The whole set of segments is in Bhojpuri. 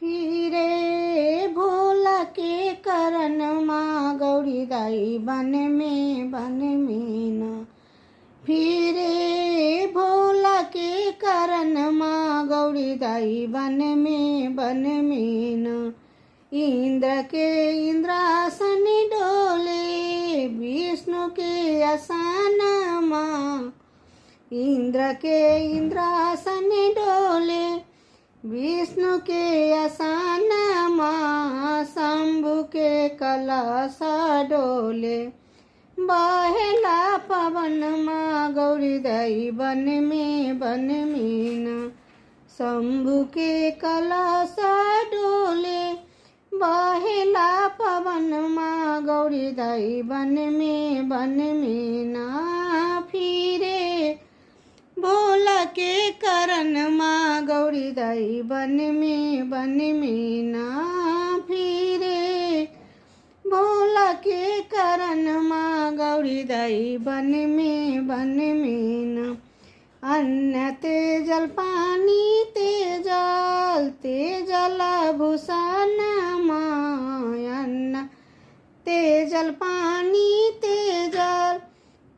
फिरे भोला के करन माँ गौरी दाई बन में न फिरे भोला के करन माँ गौरी दाई बन में न इंद्र के इंद्रासन डोले विष्णु के आसन माँ इंद्र के इंद्रासन डोले विष्णु के आसन माँ शंभु के कलश डोले बहेला पवन माँ गौरी दाई बन में न शंभु के कलश डोले बहेला पवन माँ गौरी दाई बन में न फिरे भोला के करन माँ गौरी दाई बन में न फिरे भोला के करन माँ गौरी दाई बन में न अन्न तेजल पानी तेजल भूषण माँ अन्न तेजल पानी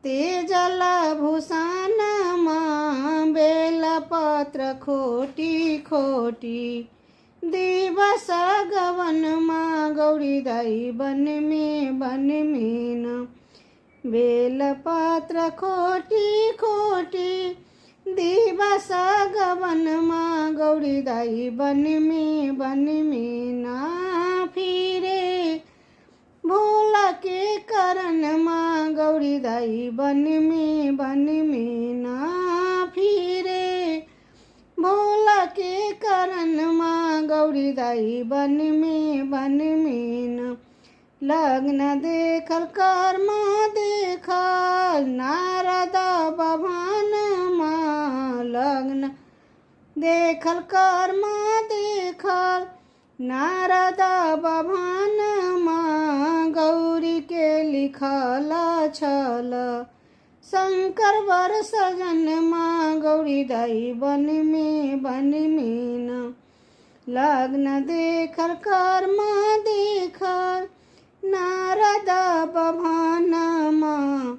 तेजल भूषण माँ बेल पत्र खोटी दिवस गवन माँ गौरी दाई बन में न बेल पत्र खोटी दिवस गवन माँ गौरी दाई बन में न फिरे भोला के करन माँ गौरी दाई बन में न फिरे भोला के करन माँ गौरी दाई बन में न लग्न देखल कर्म देखल नारद बभान माँ लग्न देखल कर्म देखल नारद बभान माँ गौरी के लिखल छल शंकर वर सजन माँ गौरी दाई बन में न लग्न देखल कर्म देखल नारद बभान माँ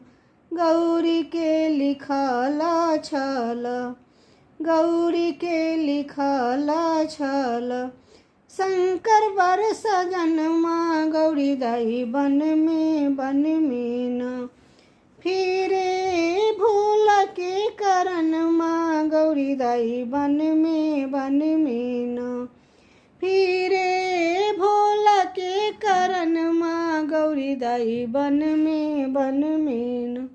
गौरी के लिखल छल गौरी के लिखल छल शंकर वर सजन माँ गौरी दाई बन में न फिरे भोला के करन माँ गौरी दाई बन में न फिरे भोला के करन माँ गौरी दाई बन में न।